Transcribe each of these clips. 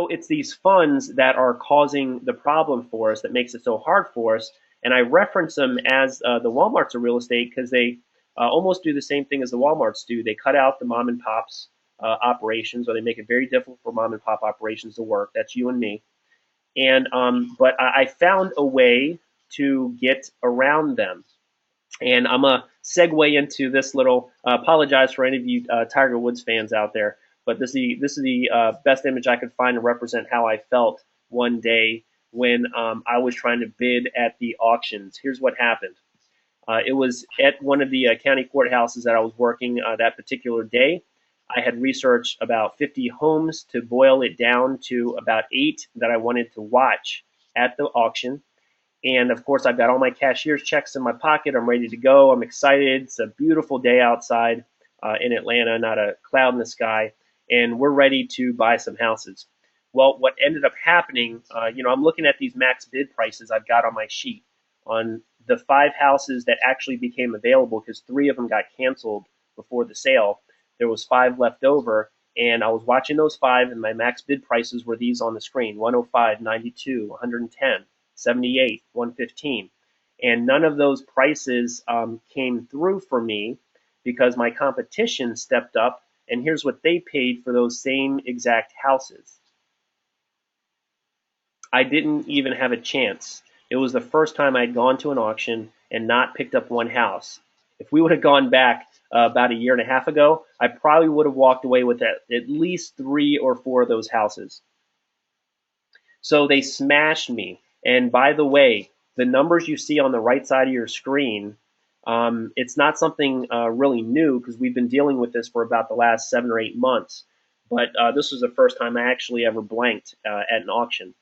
it's these funds that are causing the problem for us that makes it so hard for us. And I reference them as the Walmarts of real estate because they almost do the same thing as the Walmarts do. They cut out the mom and pops operations, or they make it very difficult for mom and pop operations to work. That's you and me. And but I found a way to get around them. And I'm gonna segue into this little. Apologize for any of you Tiger Woods fans out there, but this is the best image I could find to represent how I felt one day when I was trying to bid at the auctions. Here's what happened. It was at one of the county courthouses that I was working that particular day. I had researched about 50 homes to boil it down to about 8 that I wanted to watch at the auction. And of course, I've got all my cashier's checks in my pocket. I'm ready to go. I'm excited. It's a beautiful day outside in Atlanta, not a cloud in the sky. And we're ready to buy some houses. Well, what ended up happening, I'm looking at these max bid prices I've got on my sheet on the 5 houses that actually became available because 3 of them got canceled before the sale. There was 5 left over. And I was watching those 5, and my max bid prices were these on the screen: 105, 92, 110. 78, 115. And none of those prices came through for me because my competition stepped up, and here's what they paid for those same exact houses. I didn't even have a chance. It was the first time I'd gone to an auction and not picked up one house. If we would have gone back about a year and a half ago, I probably would have walked away with at least 3 or 4 of those houses. So they smashed me. And by the way, the numbers you see on the right side of your screen, it's not something really new because we've been dealing with this for about the last 7 or 8 months. But this was the first time I actually ever blanked at an auction.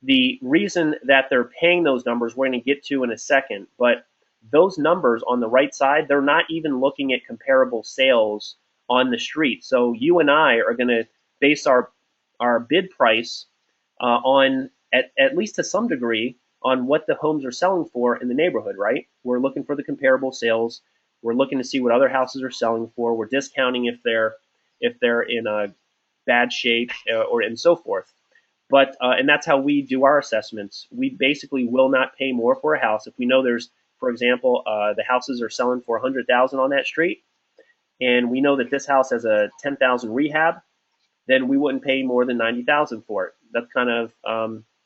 The reason that they're paying those numbers, we're going to get to in a second, but those numbers on the right side, they're not even looking at comparable sales on the street. So you and I are going to base our bid price on at least to some degree on what the homes are selling for in the neighborhood, right? We're looking for the comparable sales. We're looking to see what other houses are selling for. We're discounting if they're in a bad shape or and so forth. But and that's how we do our assessments. We basically will not pay more for a house if we know there's, for example, the houses are selling for 100,000 on that street, and we know that this house has a 10,000 rehab, then we wouldn't pay more than 90,000 for it. That's kind of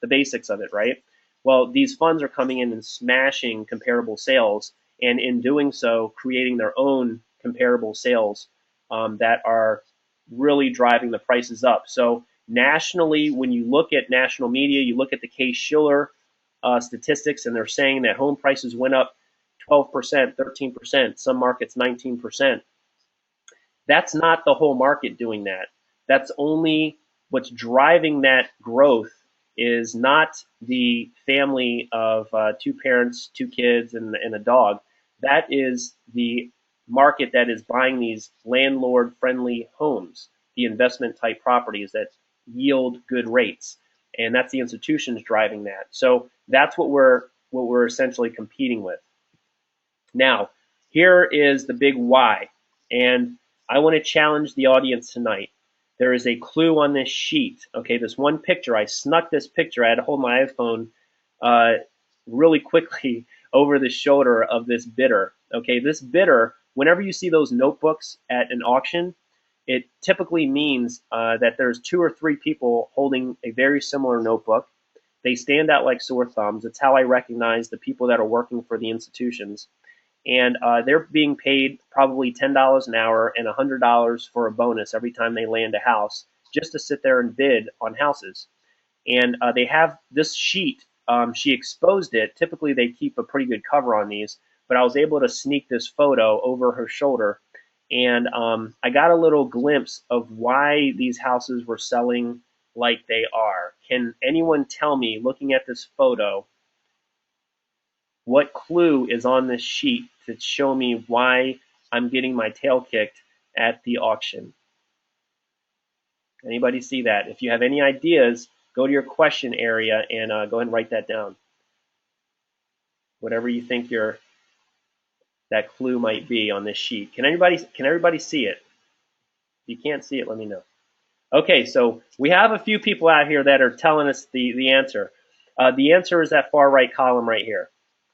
the basics of it, right? Well, these funds are coming in and smashing comparable sales, and in doing so, creating their own comparable sales that are really driving the prices up. So nationally, when you look at national media, you look at the Case-Shiller statistics, and they're saying that home prices went up 12%, 13%, some markets 19%. That's not the whole market doing that. That's only what's driving that growth is not the family of 2 parents, 2 kids, and a dog. That is the market that is buying these landlord-friendly homes, the investment-type properties that yield good rates, and that's the institutions driving that. So that's what we're essentially competing with. Now, here is the big why, and I want to challenge the audience tonight. There is a clue on this sheet. Okay, this one picture, I snuck this picture. I had to hold my iPhone really quickly over the shoulder of this bidder. Okay, this bidder, whenever you see those notebooks at an auction, it typically means that there's 2 or 3 people holding a very similar notebook. They stand out like sore thumbs. It's how I recognize the people that are working for the institutions. And they're being paid probably $10 an hour and $100 for a bonus every time they land a house just to sit there and bid on houses. And they have this sheet. She exposed it. Typically, they keep a pretty good cover on these, but I was able to sneak this photo over her shoulder, and I got a little glimpse of why these houses were selling like they are. Can anyone tell me, looking at this photo, what clue is on this sheet to show me why I'm getting my tail kicked at the auction? Anybody see that? If you have any ideas, go to your question area and go ahead and write that down. Whatever you think that clue might be on this sheet. Can everybody see it? If you can't see it, let me know. Okay, so we have a few people out here that are telling us the answer. The answer is that far right column right here.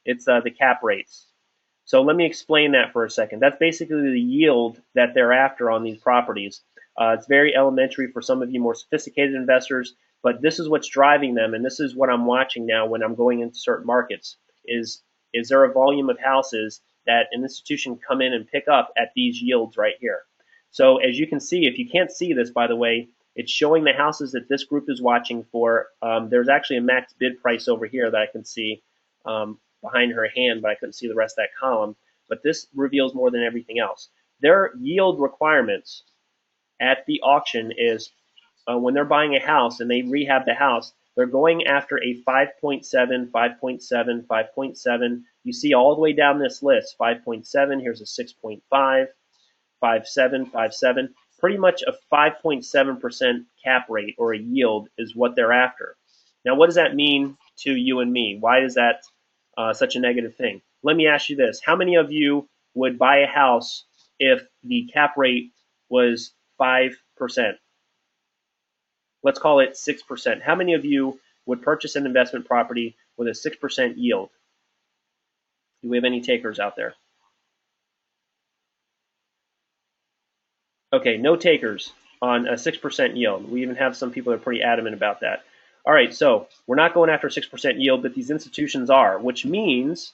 It's the cap rates. So let me explain that for a second. That's basically the yield that they're after on these properties. It's very elementary for some of you more sophisticated investors, but this is what's driving them, and this is what I'm watching now when I'm going into certain markets. Is there a volume of houses that an institution come in and pick up at these yields right here? So as you can see, if you can't see this, by the way, it's showing the houses that this group is watching for. There's actually a max bid price over here that I can see. Behind her hand, but I couldn't see the rest of that column. But this reveals more than everything else. Their yield requirements at the auction is when they're buying a house and they rehab the house, they're going after a 5.7, 5.7, 5.7. You see all the way down this list, 5.7, here's a 6.5, 5.7, 5.7. Pretty much a 5.7% cap rate or a yield is what they're after. Now, what does that mean to you and me? Why is that such a negative thing? Let me ask you this. How many of you would buy a house if the cap rate was 5%? Let's call it 6%. How many of you would purchase an investment property with a 6% yield? Do we have any takers out there? Okay, no takers on a 6% yield. We even have some people that are pretty adamant about that. All right, so we're not going after 6% yield, but these institutions are, which means,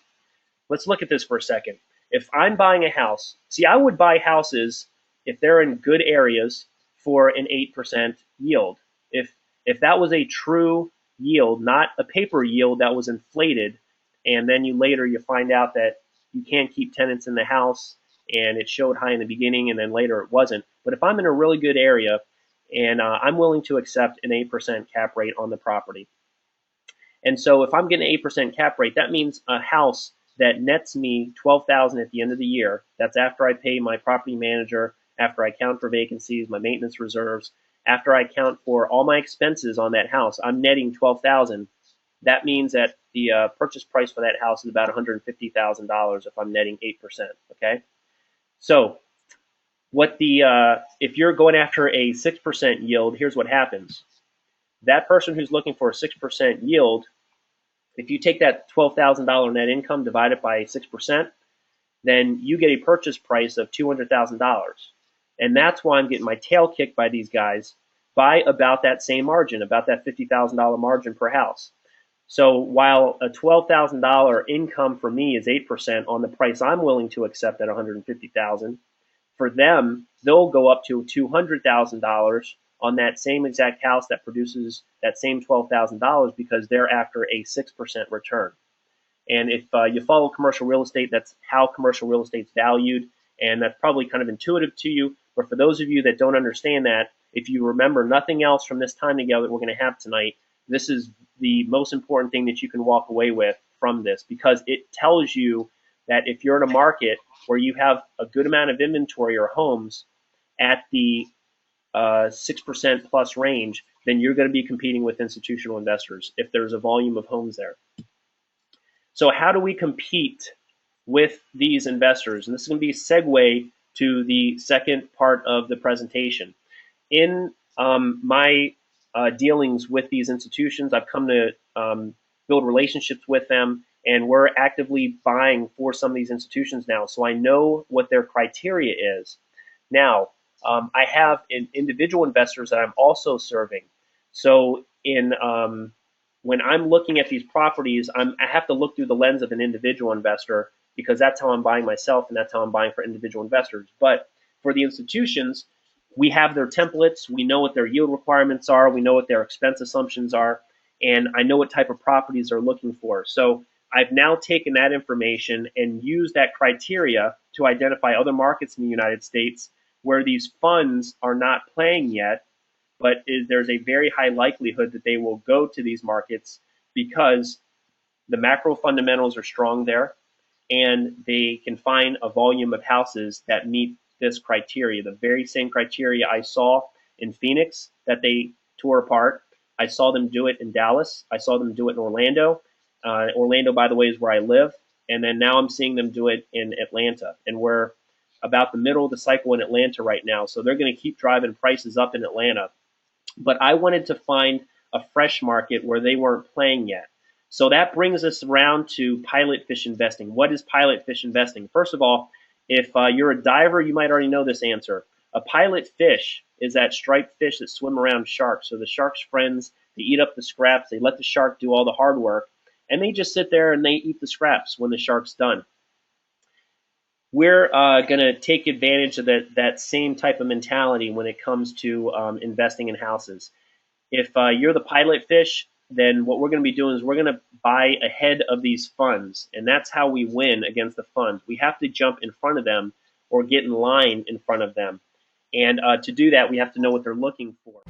let's look at this for a second. If I'm buying a house, see, I would buy houses if they're in good areas for an 8% yield. If that was a true yield, not a paper yield that was inflated, and then you find out that you can't keep tenants in the house and it showed high in the beginning and then later it wasn't. But if I'm in a really good area and I'm willing to accept an 8% cap rate on the property. And so if I'm getting an 8% cap rate, that means a house that nets me $12,000 at the end of the year. That's after I pay my property manager, after I count for vacancies, my maintenance reserves, after I count for all my expenses on that house. I'm netting $12,000. That means that the purchase price for that house is about $150,000 if I'm netting 8%. Okay, so if you're going after a 6% yield, here's what happens. That person who's looking for a 6% yield, if you take that $12,000 net income, divide it by 6%, then you get a purchase price of $200,000. And that's why I'm getting my tail kicked by these guys by about that same margin, about that $50,000 margin per house. So while a $12,000 income for me is 8% on the price I'm willing to accept at $150,000, for them, they'll go up to $200,000 on that same exact house that produces that same $12,000 because they're after a 6% return. And if you follow commercial real estate, that's how commercial real estate's valued, and that's probably kind of intuitive to you. But for those of you that don't understand that, if you remember nothing else from this time together that we're going to have tonight, this is the most important thing that you can walk away with from this, because it tells you that if you're in a market where you have a good amount of inventory or homes at the 6% plus range, then you're going to be competing with institutional investors if there's a volume of homes there. So how do we compete with these investors? And this is going to be a segue to the second part of the presentation. In my dealings with these institutions, I've come to build relationships with them, and we're actively buying for some of these institutions now. So I know what their criteria is. Now, I have individual investors that I'm also serving. So when I'm looking at these properties, I have to look through the lens of an individual investor, because that's how I'm buying myself and that's how I'm buying for individual investors. But for the institutions, we have their templates. We know what their yield requirements are. We know what their expense assumptions are. And I know what type of properties they're looking for. So I've now taken that information and used that criteria to identify other markets in the United States where these funds are not playing yet, but there's a very high likelihood that they will go to these markets because the macro fundamentals are strong there, and they can find a volume of houses that meet this criteria, the very same criteria I saw in Phoenix that they tore apart. I saw them do it in Dallas. I saw them do it in Orlando. Orlando, by the way, is where I live. And then now I'm seeing them do it in Atlanta. And we're about the middle of the cycle in Atlanta right now. So they're going to keep driving prices up in Atlanta. but I wanted to find a fresh market where they weren't playing yet. So that brings us around to pilot fish investing. What is pilot fish investing? First of all, if you're a diver, you might already know this answer. A pilot fish is that striped fish that swim around sharks. So the shark's friends, they eat up the scraps, they let the shark do all the hard work, and they just sit there and they eat the scraps when the shark's done. We're going to take advantage of that same type of mentality when it comes to investing in houses. If you're the pilot fish, then what we're going to be doing is we're going to buy ahead of these funds, and that's how we win against the funds. We have to jump in front of them or get in line in front of them. And to do that, we have to know what they're looking for.